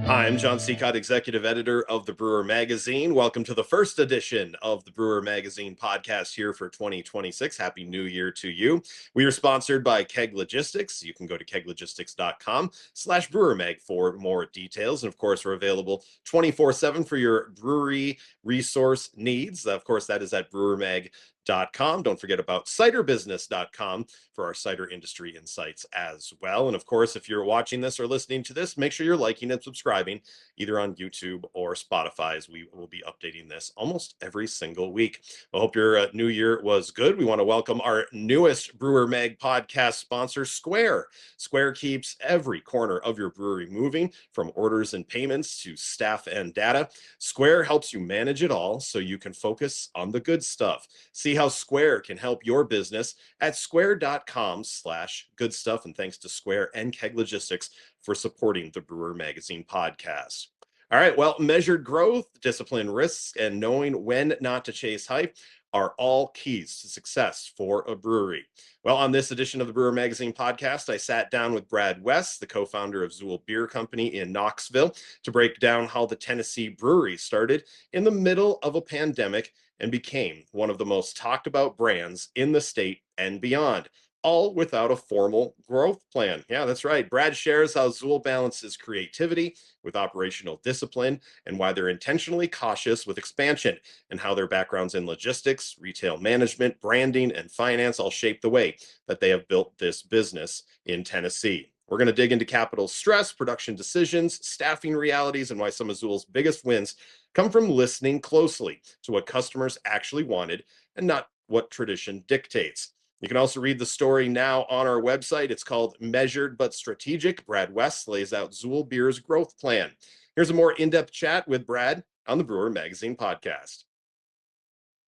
I'm John Seacott, Executive Editor of the Brewer Magazine. Welcome to the first edition of the Brewer Magazine podcast here for 2026. Happy New Year to you. We are sponsored by Keg Logistics. You can go to keglogistics.com/brewermag for more details. And of course, we're available 24/7 for your brewery resource needs. Of course, that is at brewermag.com. Don't forget about ciderbusiness.com for our cider industry insights as well. And of course, if you're watching this or listening to this, make sure you're liking and subscribing either on YouTube or Spotify, as we will be updating this almost every single week. I hope your new year was good. We want to welcome our newest Brewer Mag podcast sponsor, Square. Square keeps every corner of your brewery moving, from orders and payments to staff and data. Square helps you manage it all so you can focus on the good stuff. See how Square can help your business at square.com/good stuff. And thanks to Square and Keg Logistics for supporting the Brewer Magazine podcast. All right, well, measured growth, disciplined risks, and knowing when not to chase hype are all keys to success for a brewery. Well, on this edition of the Brewer Magazine podcast, I sat down with Brad West, the co-founder of Xül Beer Company in Knoxville, to break down how the Tennessee brewery started in the middle of a pandemic and became one of the most talked about brands in the state and beyond, all without a formal growth plan. Yeah, that's right. Brad shares how Xül balances creativity with operational discipline and why they're intentionally cautious with expansion, and how their backgrounds in logistics, retail management, branding, and finance all shape the way that they have built this business in Tennessee. We're going to dig into capital stress, production decisions, staffing realities, and why some of Xül's biggest wins come from listening closely to what customers actually wanted and not what tradition dictates. You can also read the story now on our website. It's called Measured but Strategic. Brad West lays out Xül Beer's growth plan. Here's a more in-depth chat with Brad on the Brewer Magazine podcast.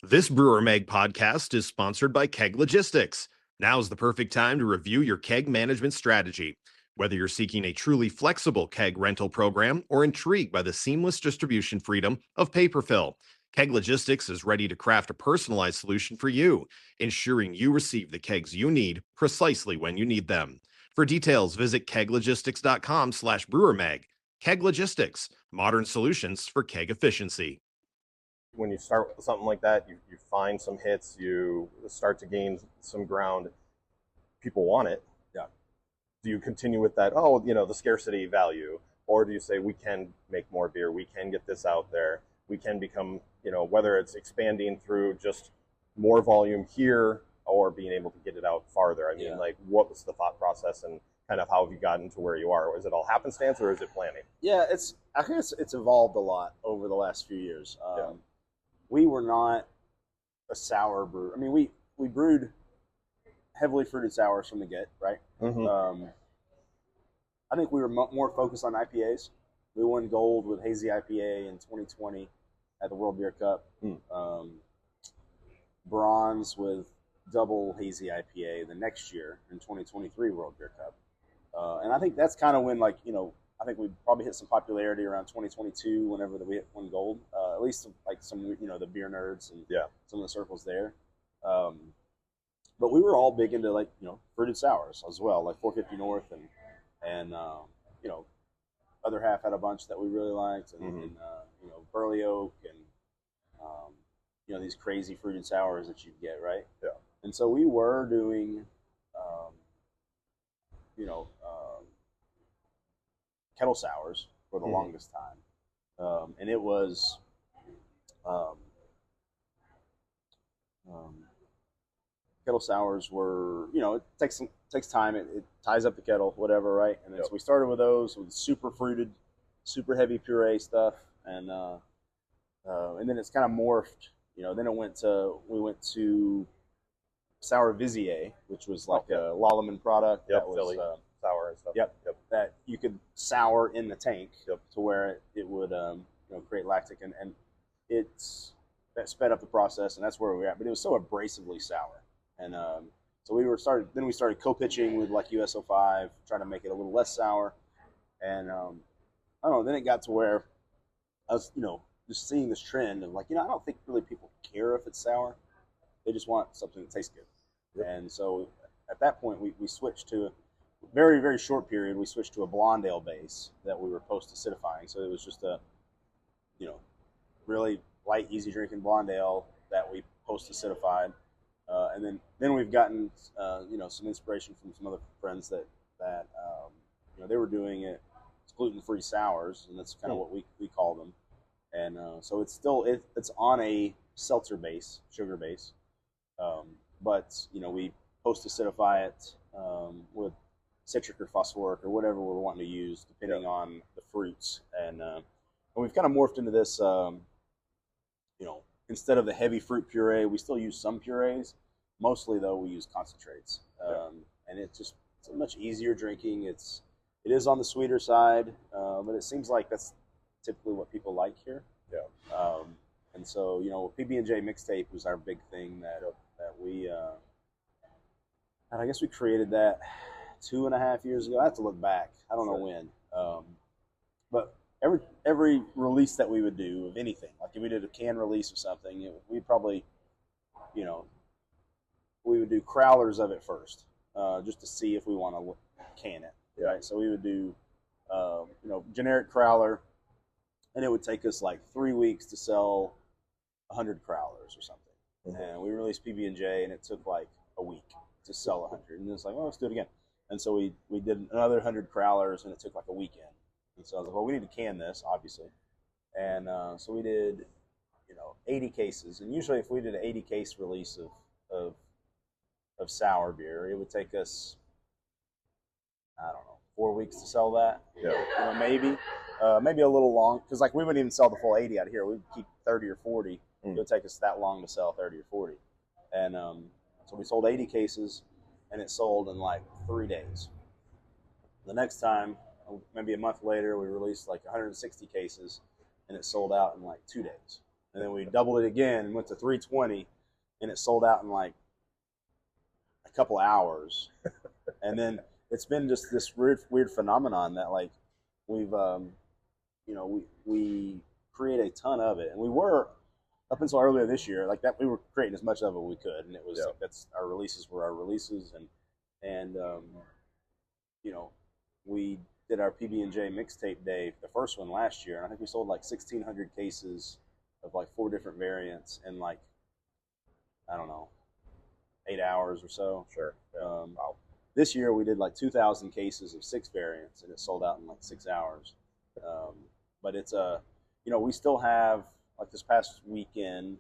This Brewer Mag podcast is sponsored by Keg Logistics. Now is the perfect time to review your keg management strategy. Whether you're seeking a truly flexible keg rental program or intrigued by the seamless distribution freedom of paper fill, Keg Logistics is ready to craft a personalized solution for you, ensuring you receive the kegs you need precisely when you need them. For details, visit keglogistics.com/brewermag. Keg Logistics, modern solutions for keg efficiency. When you start with something like that, you find some hits, you start to gain some ground. People want it. Yeah. Do you continue with that, the scarcity value? Or do you say, we can make more beer, we can get this out there, we can become, whether it's expanding through just more volume here or being able to get it out farther? I mean, what was the thought process, and kind of how have you gotten to where you are? Is it all happenstance, or is it planning? Yeah, I think it's evolved a lot over the last few years. We were not a sour brewer. I mean, we brewed heavily fruited sours from the get, right? Mm-hmm. I think we were more focused on IPAs. We won gold with Hazy IPA in 2020 at the World Beer Cup. Bronze with double Hazy IPA the next year in 2023 World Beer Cup. And I think that's kind of when, I think we probably hit some popularity around 2022 whenever we won gold. At least some the beer nerds and some of the circles there. But we were all big into fruited sours as well, like 450 North and other half had a bunch that we really liked, and Burley Oak and these crazy fruited sours that you get, right? Yeah. And so we were doing kettle sours for the longest time, and it was kettle sours were, it takes time. It ties up the kettle, whatever, right? And then so we started with those with super fruited, super heavy puree stuff, and then it's kind of morphed. Then we went to Sour Vizier, which was like a Lallemand product. Yep, that was Philly sour and stuff. Yep. That you could sour in the tank to where it would create lactic, and that sped up the process, and that's where we were at. But it was so abrasively sour. And so we started co-pitching with USO5, trying to make it a little less sour. And I don't know, then it got to where I was, just seeing this trend of I don't think really people care if it's sour. They just want something that tastes good. Yep. And so at that point we switched to very, very short period, we switched to a blonde ale base that we were post-acidifying. So it was just a, really light, easy drinking blonde ale that we post-acidified. And then we've gotten, some inspiration from some other friends that they were doing it. It's gluten-free sours, and that's kind of what we call them. And so it's still, it's on a seltzer base, sugar base. But, we post-acidify it with citric or phosphoric or whatever we're wanting to use, depending on the fruits. And we've kind of morphed into this, instead of the heavy fruit puree, we still use some purees. Mostly, though, we use concentrates. And it's a much easier drinking. It is on the sweeter side, but it seems like that's typically what people like here. Yeah. And so, PB&J mixtape was our big thing that we, and I guess we created that 2.5 years ago. I have to look back. I don't know when. But every release that we would do of anything, like if we did a can release of something, we probably, we would do crowlers of it first, just to see if we want to can it. Right. So we would do, generic crowler, and it would take us like 3 weeks to sell 100 crowlers or something. Mm-hmm. And we released PB&J, and it took like a week to sell 100. And it's like, well, let's do it again. And so we did another 100 crowlers, and it took like a weekend. And so I was like, well, we need to can this, obviously. And so we did, 80 cases. And usually if we did an 80 case release of sour beer, it would take us, I don't know, 4 weeks to sell that. Yeah. Maybe a little long, because like we wouldn't even sell the full 80 out here. We'd keep 30 or 40. It would take us that long to sell 30 or 40. And so we sold 80 cases, and it sold in like 3 days. The next time, maybe a month later, we released like 160 cases, and it sold out in like 2 days. And then we doubled it again and went to 320, and it sold out in like a couple hours. And then it's been just this weird phenomenon that like we've, we create a ton of it. And we were, up until earlier this year, like that, we were creating as much of it as we could. And it was, that's our releases were our releases. And we did our PB&J mixtape day, the first one last year. And I think we sold like 1,600 cases of like 4 different variants in like, I don't know, 8 hours or so. Sure. Wow. This year we did like 2,000 cases of 6 variants, and it sold out in like 6 hours. But it's we still have, like this past weekend,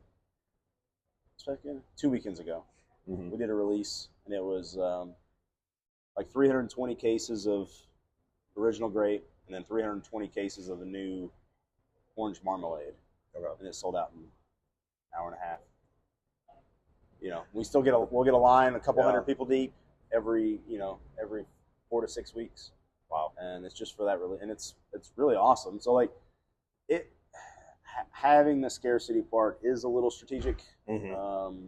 2 weekends ago, we did a release, and it was like 320 cases of original grape, and then 320 cases of the new orange marmalade. Okay. And it sold out in an hour and a half. We still we'll get a line, a couple hundred people deep every 4 to 6 weeks. Wow. And it's just for that, really, and it's really awesome. So like having the scarcity part is a little strategic. Mm-hmm.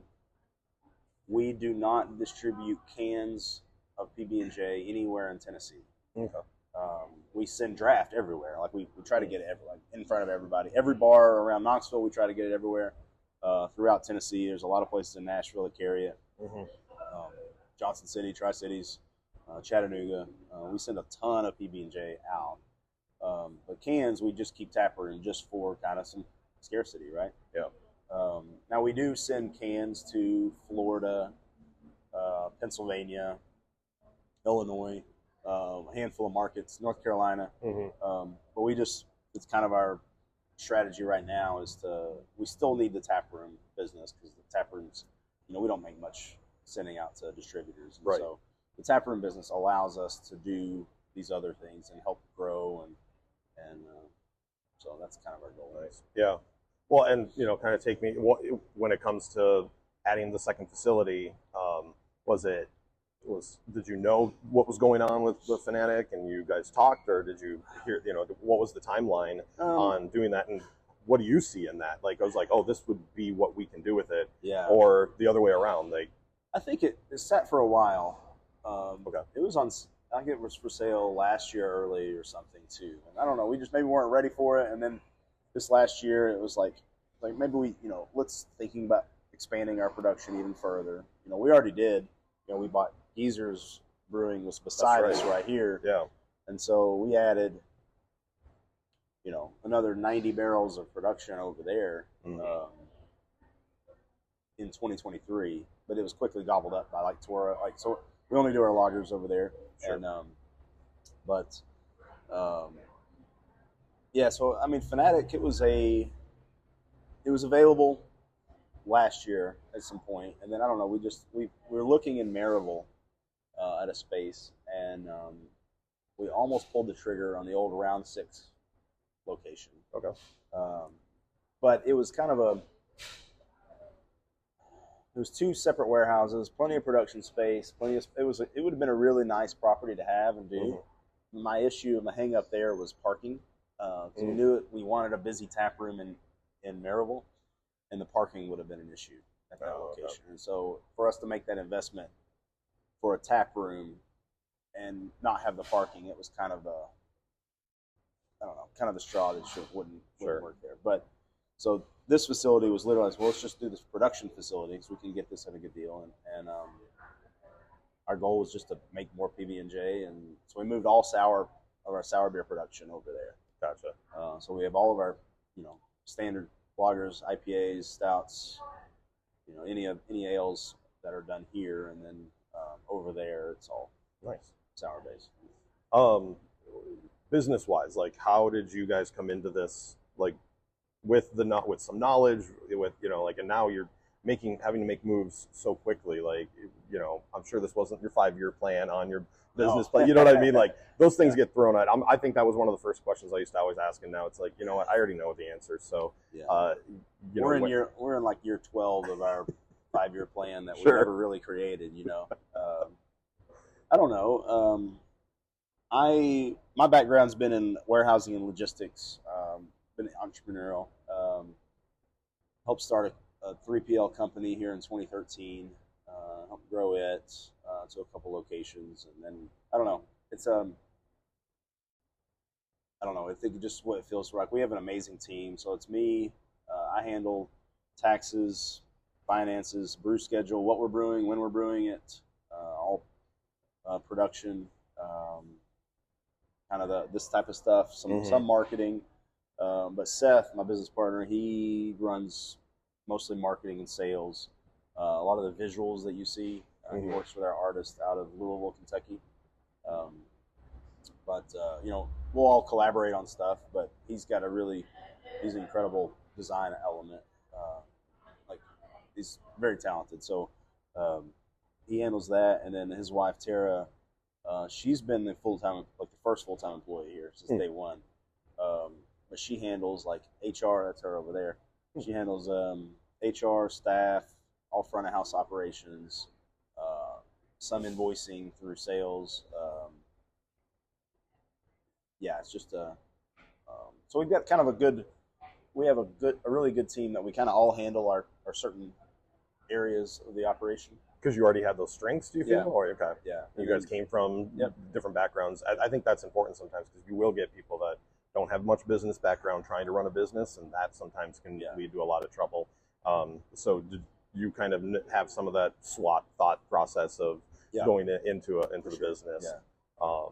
We do not distribute cans of PB&J anywhere in Tennessee. Okay. We send draft everywhere. Like we try to get it in front of everybody. Every bar around Knoxville, we try to get it everywhere. Throughout Tennessee, there's a lot of places in Nashville that carry it. Mm-hmm. Johnson City, Tri-Cities, Chattanooga. We send a ton of PB&J out. But cans, we just keep taproom just for kind of some scarcity, right? Yeah. Now we do send cans to Florida, Pennsylvania, Illinois, a handful of markets, North Carolina. Mm-hmm. But it's kind of our strategy right now we still need the taproom business, because the taprooms, we don't make much sending out to distributors. And right. So the taproom business allows us to do these other things and help grow, and so that's kind of our goal. Nice. Yeah. Well, and kind of take me when it comes to adding the second facility. Did you know what was going on with the Fanatic, and you guys talked, or did you hear? What was the timeline on doing that, and what do you see in that? Like, I was like, oh, this would be what we can do with it. Yeah. Or the other way around. Like, I think it sat for a while. Okay. It was on. I think it was for sale last year early or something too. And I don't know. We just maybe weren't ready for it. And then this last year, it was like maybe we, let's thinking about expanding our production even further. We already did. We bought geysers Brewing was beside us right here. Yeah. And so we added, another 90 barrels of production over there in 2023, but it was quickly gobbled up by Toro. So we only do our lagers over there. Sure. And so I mean, Fanatic, it was available last year at some point, and then I don't know. We were looking in Maryville at a space, and we almost pulled the trigger on the old Round 6 location. Okay. But it was kind of it was 2 separate warehouses, plenty of production space, it would have been a really nice property to have and do. Mm-hmm. My hang up there was parking. We knew we wanted a busy tap room in Maryville, and the parking would have been an issue at that location. Okay. And so for us to make that investment for a tap room and not have the parking, it was kind of the straw that wouldn't work there. But so this facility was literally, well, let's just do this production facility so we can get this at a good deal. And our goal was just to make more PB&J, and so we moved all our sour beer production over there. Gotcha. So we have all of our, standard lagers, IPAs, stouts, any ales that are done here, and then over there it's all nice sour based. Business wise, like how did you guys come into this? Like with some knowledge, and now you're having to make moves so quickly. Like I'm sure this wasn't your 5-year plan on your business plan. You know what I mean? Like those things get thrown out. I think that was one of the first questions I used to always ask, and now it's like, what, I already know the answer. So we're in year 12 of our 5-year plan that we never really created. I don't know. My background's been in warehousing and logistics. Been entrepreneurial. Helped start a 3PL company here in 2013. Helped grow it to a couple locations, and then I don't know. It's I don't know. I think just what it feels like. We have an amazing team. So it's me. I handle taxes, finances, brew schedule, what we're brewing, when we're brewing it, all production, kind of this type of stuff. Some marketing. But Seth, my business partner, he runs mostly marketing and sales. A lot of the visuals that you see, he works with our artist out of Louisville, Kentucky. We'll all collaborate on stuff, but he's an incredible design element. He's very talented. So he handles that, and then his wife Tara, she's been the first full-time employee here since day one. But she handles HR. That's her over there. She handles HR, staff, all front of house operations, some invoicing through sales. It's just so we've got kind of a really good team that we kind of all handle our certain areas of the operation. Because you already had those strengths, do you feel? Yeah. Or okay. Yeah. You guys came from different backgrounds. I think that's important sometimes, because you will get people that don't have much business background trying to run a business, and that sometimes can lead to a lot of trouble. So did you kind of have some of that SWOT thought process of going into the business? Yeah.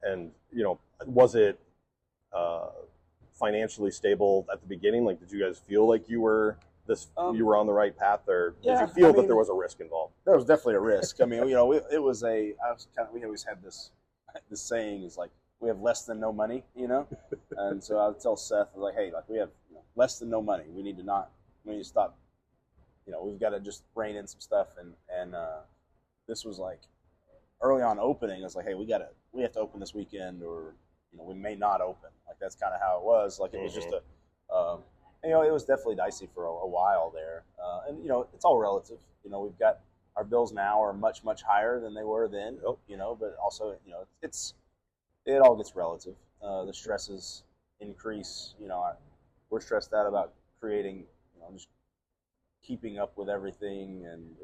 And was it financially stable at the beginning? Like, did you guys feel like you were you were on the right path, or did you feel that there was a risk involved? There was definitely a risk. I mean, we always had this saying is like, we have less than no money, and so I would tell Seth, like, hey, we have less than no money. We need to stop. We've got to just rein in some stuff, and this was like early on opening. I was like, hey, we have to open this weekend, or we may not open. Like, that's kind of how it was. Like, it was just it was definitely dicey for a while there, and it's all relative. We've got our bills now are much higher than they were then. But also it all gets relative. The stresses increase. We're stressed out about creating, just keeping up with everything, and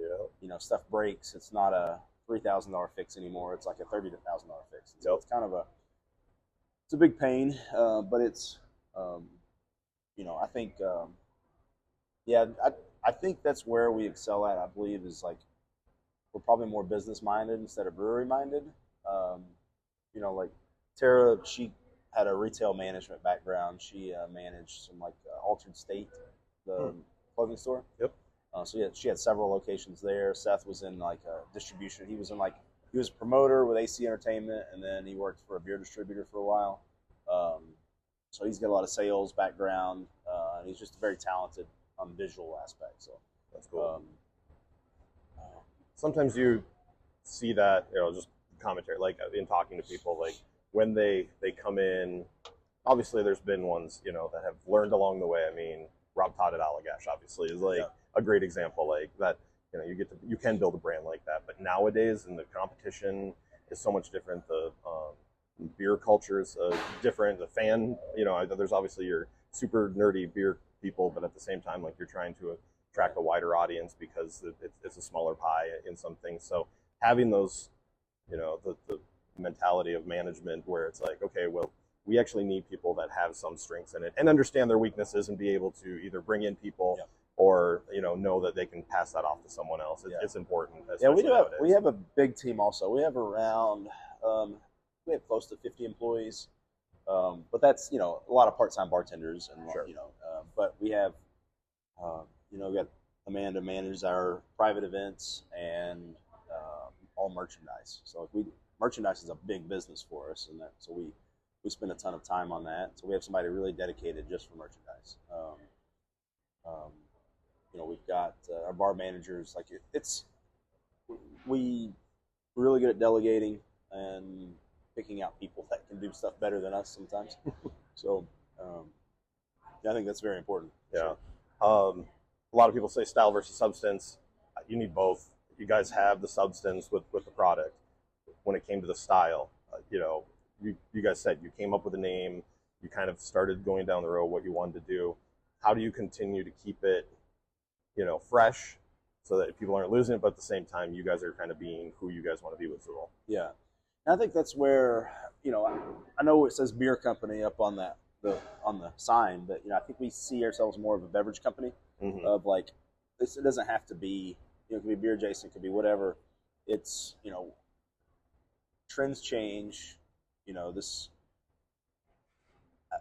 stuff breaks. It's not a $3,000 fix anymore. It's like a $30,000 fix. So it's kind of it's a big pain, but it's I think I think that's where we excel at. I believe is like we're probably more business minded instead of brewery minded. Like Tara, she had a retail management background. She managed some Altered State, the clothing store. Yep. So she had several locations there. Seth was in distribution. He was a promoter with AC Entertainment, and then he worked for a beer distributor for a while. So he's got a lot of sales background, and he's just very talented on the visual aspect. So that's cool. Sometimes you see that, just commentary, in talking to people, when they come in, obviously there's been ones, that have learned along the way. I mean, Rob Todd at Allagash obviously is a great example, that, you can build a brand like that. But nowadays, and the competition is so much different. The beer culture is different. The fan, there's obviously your super nerdy beer people, but at the same time, you're trying to attract a wider audience because it's a smaller pie in some things. So having those, the mentality of management where it's okay, well, we actually need people that have some strengths in it and understand their weaknesses and be able to either bring in people or know that they can pass that off to someone else. It's important. Yeah, we have a big team also. We have around we have close to 50 employees, but that's a lot of part-time bartenders and but we have we got Amanda manages our private events and all merchandise. So merchandise is a big business for us, and so we spend a ton of time on that. So we have somebody really dedicated just for merchandise. We've got our bar managers. We're really good at delegating and picking out people that can do stuff better than us sometimes. So I think that's very important. Yeah. A lot of people say style versus substance. You need both. You guys have the substance with the product. When it came to the style, you guys said you came up with a name. You kind of started going down the road what you wanted to do. How do you continue to keep it, fresh, so that people aren't losing it, but at the same time, you guys are kind of being who you guys want to be with Xül? Yeah, and I think that's where I know it says beer company up on the sign, but I think we see ourselves more of a beverage company. Of this. It doesn't have to be. It could be beer adjacent, it could be whatever. It's trends change.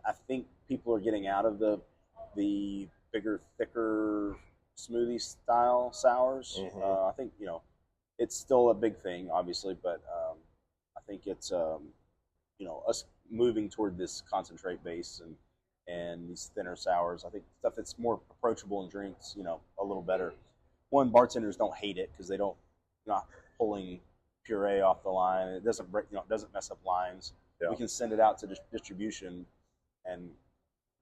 I think people are getting out of the bigger, thicker smoothie style sours. I think it's still a big thing, obviously, but I think it's us moving toward this concentrate base and these thinner sours. I think stuff that's more approachable and drinks a little better. One, bartenders don't hate it because they're not pulling puree off the line. It doesn't break, it doesn't mess up lines. Yeah. We can send it out to distribution, and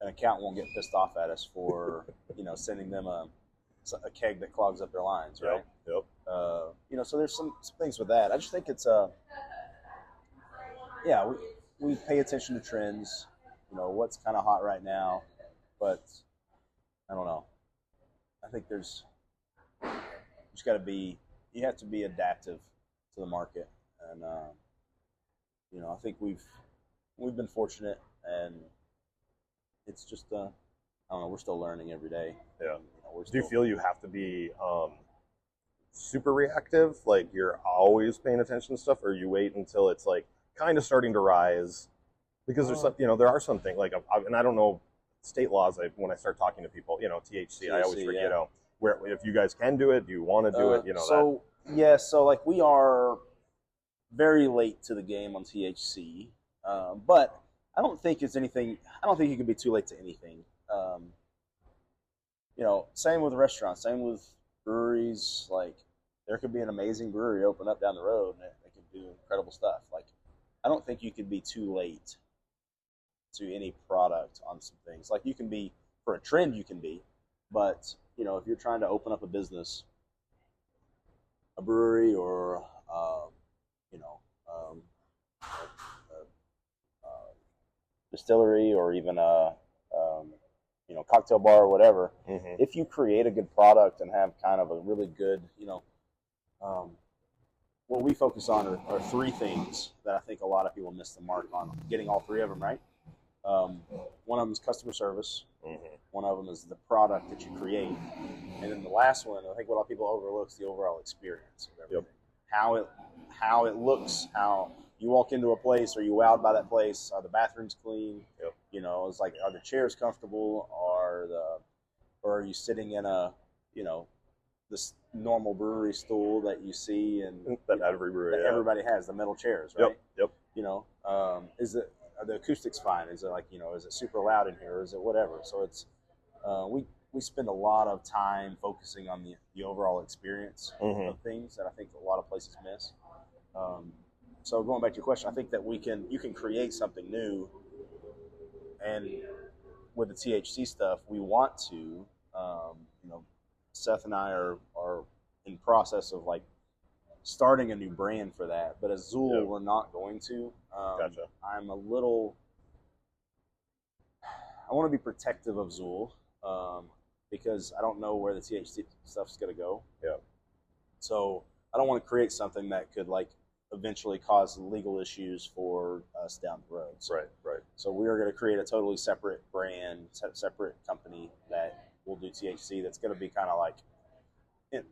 an account won't get pissed off at us for sending them a keg that clogs up their lines, right? Yep. So there's some things with that. I just think it's we pay attention to trends, what's kind of hot right now, but I don't know. I think you have to be adaptive to the market, and I think we've been fortunate, and it's just I don't know, we're still learning every day. Yeah. Do you feel you have to be super reactive, you're always paying attention to stuff, or you wait until it's kind of starting to rise? Because there's some, there are some things and I don't know state laws. When I start talking to people, THC, I always forget, where if you guys can do it, do you want to do it? So yeah, so we are very late to the game on THC, but I don't think it's anything. I don't think you can be too late to anything. Same with restaurants, same with breweries. There could be an amazing brewery open up down the road, and they could do incredible stuff. I don't think you can be too late to any product on some things. You can be, for a trend, you can be, but if you're trying to open up a business, a brewery, or distillery, or even a cocktail bar or whatever, if you create a good product and have kind of a really good, what we focus on are three things that I think a lot of people miss the mark on, getting all three of them right. One of them is customer service. One of them is the product that you create. And then the last one, I think what a lot of people overlook, is the overall experience of everything. how it looks, how you walk into a place, or you out by that place, are the bathrooms clean? Yep. You know, it's like, are the chairs comfortable? Or are you sitting in a, you know, this normal brewery stool that you see and that every brewery, that everybody has, the metal chairs, right? Yep. You know, are the acoustics fine? Is it like, you know, is it super loud in here? Or is it whatever? So it's we spend a lot of time focusing on the overall experience of things that I think a lot of places miss. So going back to your question, I think that you can create something new, and with the THC stuff, we want to, you know, Seth and I are in process of like starting a new brand for that, but as Xül, we're not going to. Gotcha. I want to be protective of Xül, because I don't know where the THC stuff's going to go. Yeah. So I don't want to create something that could like eventually cause legal issues for us down the road. So, Right. So we are going to create a totally separate brand, separate company that will do THC. That's going to be kind of like,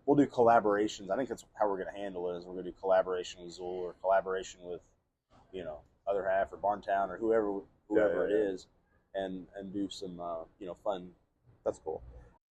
we'll do collaborations. I think that's how we're going to handle it. Is we're going to do collaboration with Xül, or collaboration with, you know, Other Half or Barntown or whoever it is, and do some you know, fun. That's cool.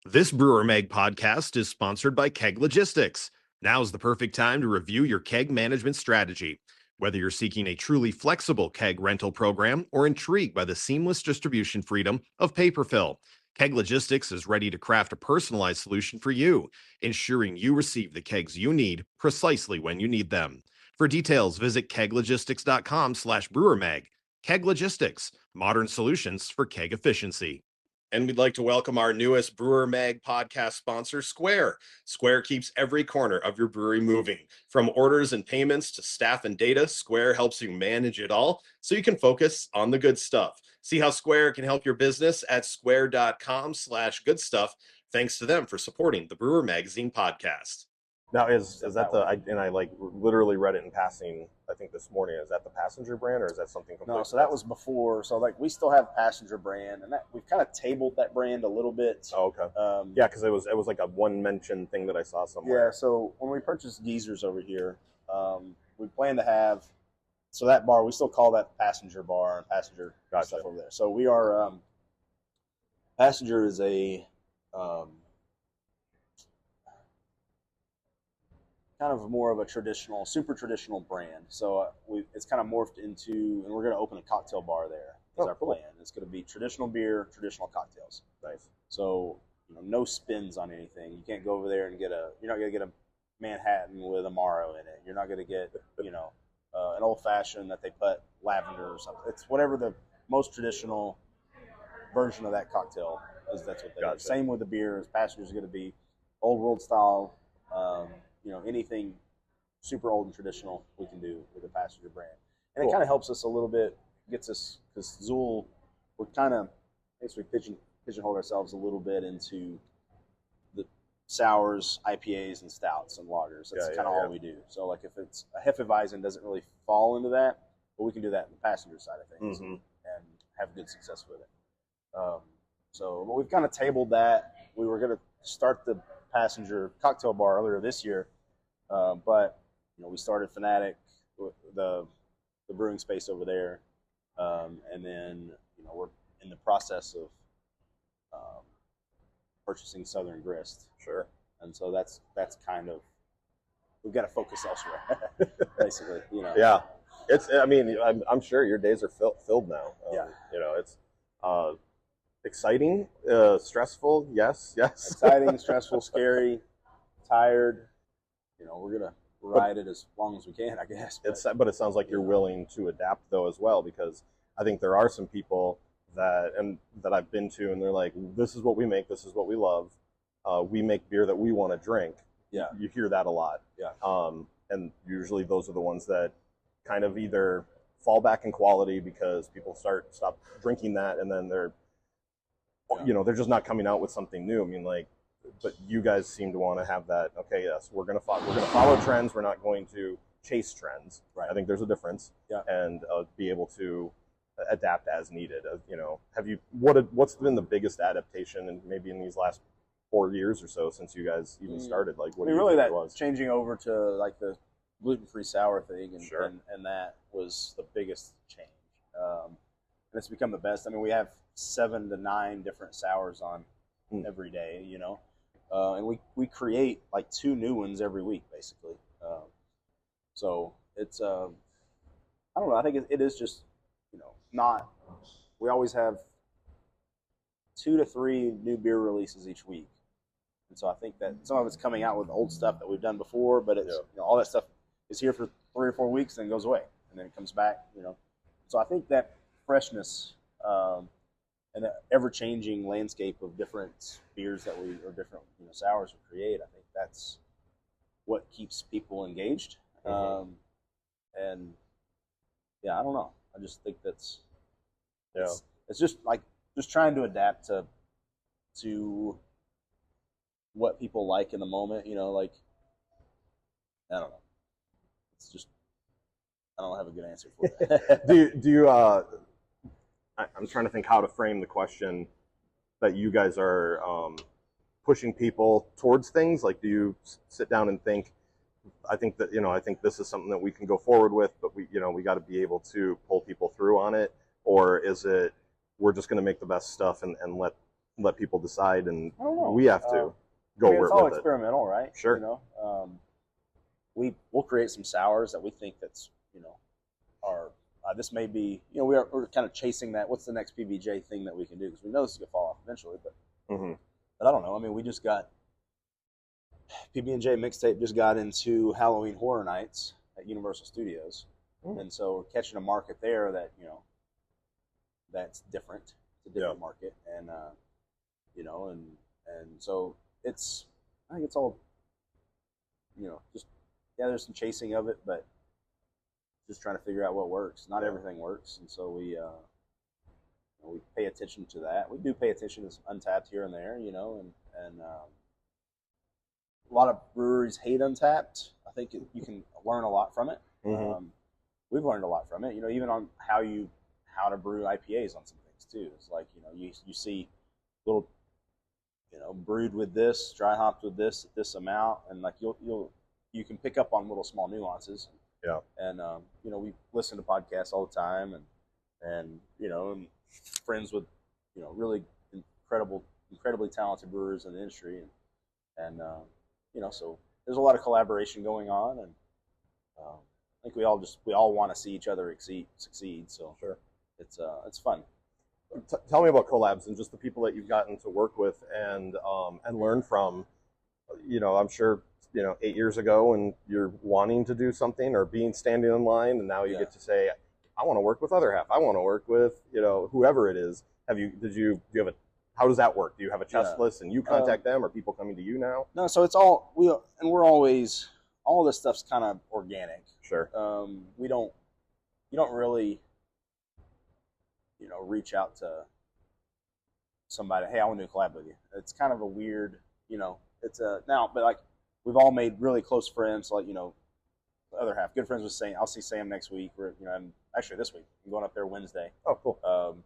This Brewer Mag podcast is sponsored by Keg Logistics. Now's the perfect time to review your keg management strategy. Whether you're seeking a truly flexible keg rental program or intrigued by the seamless distribution freedom of paper fill, Keg Logistics is ready to craft a personalized solution for you, ensuring you receive the kegs you need precisely when you need them. For details, visit keglogistics.com/brewermag. Keg Logistics, modern solutions for keg efficiency. And we'd like to welcome our newest Brewer Mag podcast sponsor, Square. Square keeps every corner of your brewery moving. From orders and payments to staff and data, Square helps you manage it all so you can focus on the good stuff. See how Square can help your business at square.com/goodstuff. Thanks to them for supporting the Brewer Magazine podcast. Now, is that I like literally read it in passing, I think this morning. Is that the Passenger brand, or is that something completely? No, so that was before. So like we still have Passenger brand, and that we've kind of tabled that brand a little bit. Oh, okay. Yeah, because it was like a one mention thing that I saw somewhere. Yeah. So when we purchased Geezers over here, we plan to have, so that bar, we still call that Passenger bar and Passenger stuff over there. So we are Passenger is a kind of more of a super traditional brand. So it's kind of morphed into, and we're going to open a cocktail bar there. Is our plan. It's going to be traditional beer, traditional cocktails. Nice. So, you know, no spins on anything. You can't go over there and you're not going to get a Manhattan with Amaro in it. You're not going to get, you know, an old fashioned that they put lavender or something. It's whatever the most traditional version of that cocktail is. That's what they do. Same with the beers. Passengers are going to be old world style. You know, anything super old and traditional we can do with the Passenger brand. And it kind of helps us a little bit, gets us, because Xül, we're kind of, basically pigeonhole ourselves a little bit into the sours, IPAs, and stouts and lagers. That's kind of all we do. So like if it's a Hefeweizen doesn't really fall into that, but we can do that in the Passenger side of things and have good success with it. But we've kind of tabled that. We were going to start the Passenger cocktail bar earlier this year, but you know, we started Fanatic, the brewing space over there, and then, you know, we're in the process of purchasing Southern Grist. Sure. And so that's kind of, we've got to focus elsewhere, basically. You know. Yeah, it's. I mean, I'm sure your days are filled now. Yeah. You know, it's exciting, stressful. Yes. Exciting, stressful, scary, tired. You know, we're gonna ride it as long as we can, I guess. But it sounds like you're willing to adapt though as well, because I think there are some people that I've been to, and they're like, "This is what we make. This is what we love. We make beer that we want to drink." Yeah, you hear that a lot. Yeah, and usually those are the ones that kind of either fall back in quality because people stop drinking that, and then they're they're just not coming out with something new. I mean, like, but you guys seem to want to have that. Okay, yes, we're gonna follow trends. We're not going to chase trends. Right. I think there's a difference. Yeah. And be able to adapt as needed. What's been the biggest adaptation, and maybe in these last 4 years or so since you guys even started? Like, what I mean, really, that was changing over to like the gluten-free sour thing, and, Sure. and that was the biggest change. And it's become the best. I mean, we have 7 to 9 different sours on every day, you know, and we create like 2 new ones every week, basically. So it's I don't know. I think it is just, you know, not. We always have 2 to 3 new beer releases each week, and so I think that some of it's coming out with old stuff that we've done before, but it's you know, all that stuff is here for 3 or 4 weeks and goes away, and then it comes back, you know. So I think that freshness and the ever-changing landscape of different beers that we, or different, you know, sours we create, I think that's what keeps people engaged. And yeah, I don't know. I just think that's it's just like just trying to adapt to what people like in the moment. You know, like I don't know. It's just I don't have a good answer for that. Do you I'm trying to think how to frame the question that you guys are pushing people towards things. Like, do you sit down and think, I think that, you know, I think this is something that we can go forward with, but we, you know, we got to be able to pull people through on it? Or is it, we're just going to make the best stuff and let people decide, and I don't know. We have to go I mean, with it's all it? experimental, right? Sure. You know, we'll create some sours that we think that's, you know, are this may be, you know, we're kind of chasing that. What's the next PBJ thing that we can do? Because we know this is gonna fall off eventually, but I don't know. I mean, we just got PB&J Mixtape just got into Halloween Horror Nights at Universal Studios, and so we're catching a market there that, you know, that's different. It's a different market, and you know, and so it's, I think it's all, you know, just there's some chasing of it, but just trying to figure out what works. Not everything works, and so we pay attention to that. We do pay attention to Untapped here and there, you know, and a lot of breweries hate Untapped. I think you can learn a lot from it. We've learned a lot from it, you know, even on how to brew IPAs on some things too. It's like, you know, you see little, you know, brewed with this, dry hopped with this at this amount, and like you can pick up on little small nuances. Yeah. And you know, we listen to podcasts all the time, and you know, and friends with, you know, really incredibly talented brewers in the industry, and you know, so there's a lot of collaboration going on, and I think we all want to see each other succeed. So sure, it's fun. Tell me about collabs and just the people that you've gotten to work with and learn from. You know, I'm sure, you know, 8 years ago, and you're wanting to do something or standing in line, and now you get to say, I want to work with other half. I want to work with, you know, whoever it is. Do you have a, how does that work? Do you have a chest list and you contact them, or people coming to you now? No, so it's all, we're always, all this stuff's kind of organic. Sure. You don't really, you know, reach out to somebody, hey, I want to do a collab with you. It's kind of a weird, you know, but like, we've all made really close friends. Like, you know, the other half, good friends with Sam. I'll see Sam next week. You know, I'm actually this week. I'm going up there Wednesday. Oh, cool.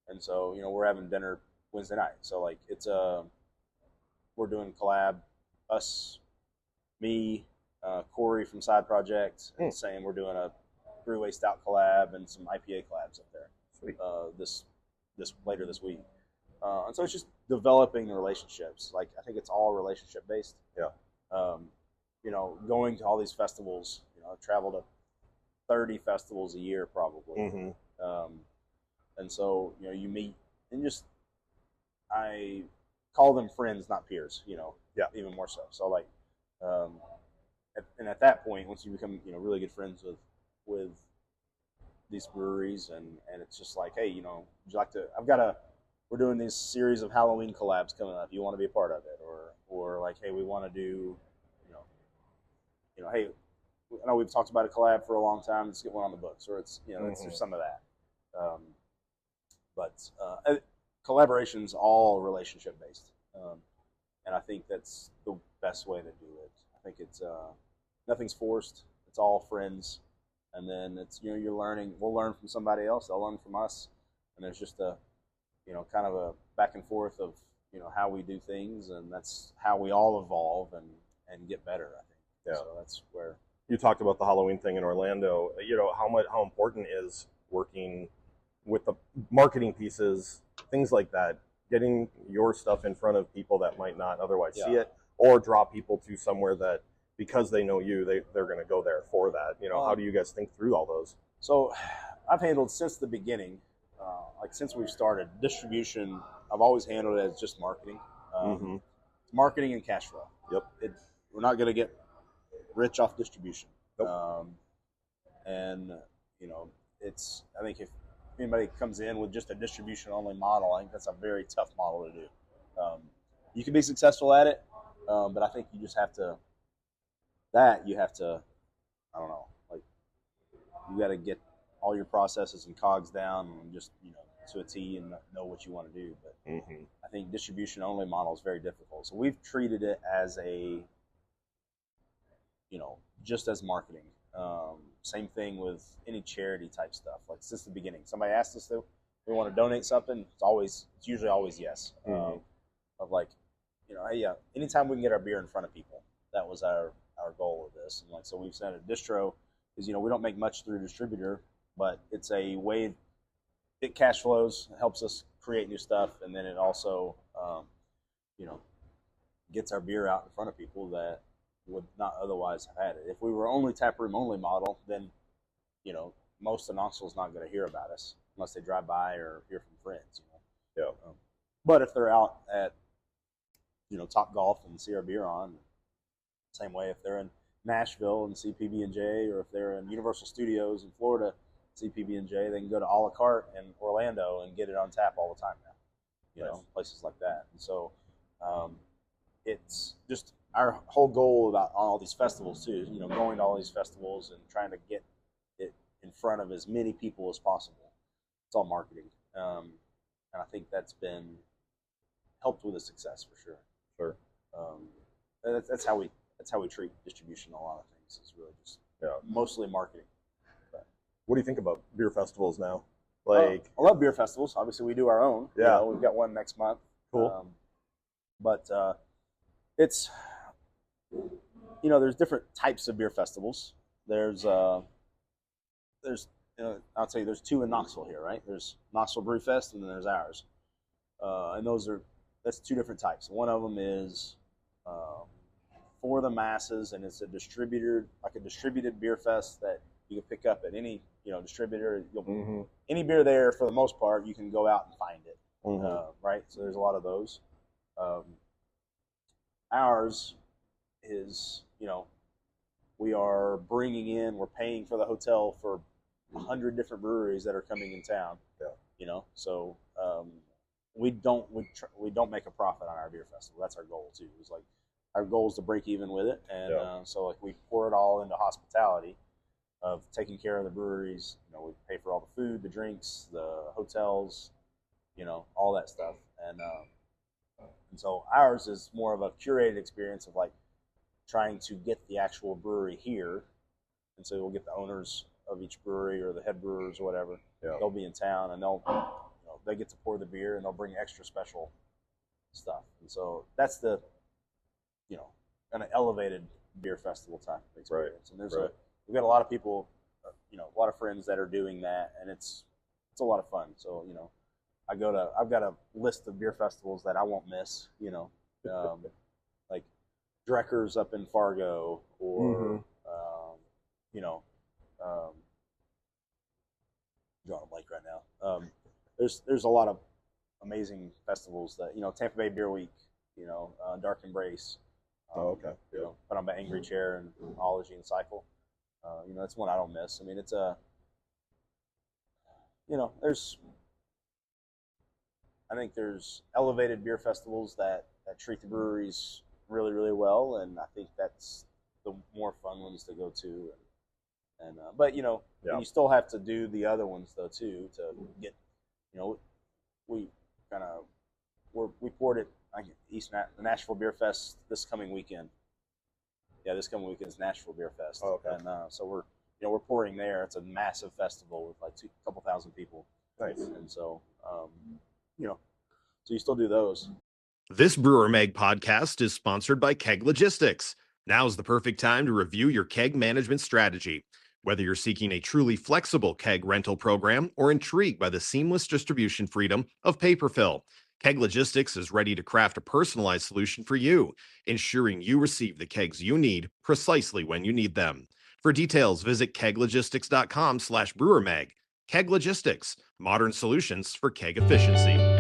And so, you know, we're having dinner Wednesday night. So like, it's we're doing collab, us, me, Corey from Side Project, and Sam. We're doing a Brewway Stout collab and some IPA collabs up there. Sweet. This later this week. And so it's just developing the relationships. Like, I think it's all relationship based. Yeah. You know, going to all these festivals, you know, I've traveled to 30 festivals a year probably. And so, you know, you meet and just, I call them friends, not peers, you know, even more so. So like, and at that point, once you become, you know, really good friends with these breweries, and it's just like, hey, you know, would you like to, we're doing this series of Halloween collabs coming up. You want to be a part of it? Or like, hey, we want to do, you know, hey, I know we've talked about a collab for a long time. Let's get one on the books. Or it's, you know, there's some of that. But collaboration's all relationship based. And I think that's the best way to do it. I think it's, nothing's forced. It's all friends. And then it's, you know, we'll learn from somebody else. They'll learn from us. And there's just a, you know, kind of a back and forth of, you know, how we do things, and that's how we all evolve and get better, I think. Yeah. So that's where you talked about the Halloween thing in Orlando. How important is working with the marketing pieces, things like that, getting your stuff in front of people that might not otherwise see it, or draw people to somewhere that, because they know you, they're going to go there for that. How do you guys think through all those? So I've handled since the beginning, since we've started distribution, I've always handled it as just marketing. Marketing and cash flow. Yep. We're not going to get rich off distribution. Nope. I think if anybody comes in with just a distribution only model, I think that's a very tough model to do. You can be successful at it, but I think you just have to, I don't know, you got to get all your processes and cogs down and just, to a T and know what you want to do. But I think distribution only model is very difficult. So we've treated it as just as marketing. Same thing with any charity type stuff. Like since the beginning, somebody asked us if we want to donate something. It's usually always yes. Anytime we can get our beer in front of people, that was our goal of this. And so we've said a distro is, we don't make much through a distributor, but it's a way it cash flows, helps us create new stuff, and then it also, gets our beer out in front of people that would not otherwise have had it. If we were only taproom only model, then, most of Knoxville's not going to hear about us unless they drive by or hear from friends. But if they're out at, Top Golf and see our beer on, same way if they're in Nashville and see PB&J, or if they're in Universal Studios in Florida, see PB&J, they can go to a la carte in Orlando and get it on tap all the time now. Places like that. And so it's just our whole goal about all these festivals too, going to all these festivals and trying to get it in front of as many people as possible. It's all marketing. And I think that's been helped with the success for sure. Sure. That's how we treat distribution on a lot of things. It's really just mostly marketing. What do you think about beer festivals now? I love beer festivals. Obviously, we do our own. Yeah. We've got one next month. Cool. It's, there's different types of beer festivals. There's I'll tell you, there's two in Knoxville here, right? There's Knoxville Brew Fest, and then there's ours. And that's two different types. One of them is for the masses, and it's a distributed beer fest that you can pick up at any distributor. Any beer there, for the most part, you can go out and find it. Right? So there's a lot of those. Ours is, we're paying for the hotel for 100 different breweries that are coming in town. So we don't make a profit on our beer festival. That's our goal too. It's our goal is to break even with it, and so we pour it all into hospitality of taking care of the breweries. We pay for all the food, the drinks, the hotels, all that stuff. And so ours is more of a curated experience of trying to get the actual brewery here. And so we'll get the owners of each brewery or the head brewers or whatever. They'll be in town, and they get to pour the beer, and they'll bring extra special stuff. And so that's the kind of elevated beer festival type of experience. Right. And we've got a lot of people, a lot of friends that are doing that, and it's a lot of fun. So I've got a list of beer festivals that I won't miss. Like Drecker's up in Fargo, or drawing a blank right now. There's a lot of amazing festivals that Tampa Bay Beer Week, Dark Embrace. Okay. Put on by Angry Chair and Ology and Cycle. That's one I don't miss. I mean, it's I think there's elevated beer festivals that treat the breweries really, really well, and I think that's the more fun ones to go to. But and you still have to do the other ones though too to get. We poured it. The Nashville Beer Fest this coming weekend. Yeah, this coming weekend is Nashville Beer Fest. Oh, okay. And so we're pouring there. It's a massive festival with a couple thousand people. Nice. And so so you still do those. This Brewer Mag podcast is sponsored by Keg Logistics. Now's the perfect time to review your keg management strategy. Whether you're seeking a truly flexible keg rental program or intrigued by the seamless distribution freedom of paper fill, Keg Logistics is ready to craft a personalized solution for you, ensuring you receive the kegs you need precisely when you need them. For details, visit keglogistics.com/brewermag. Keg Logistics, modern solutions for keg efficiency.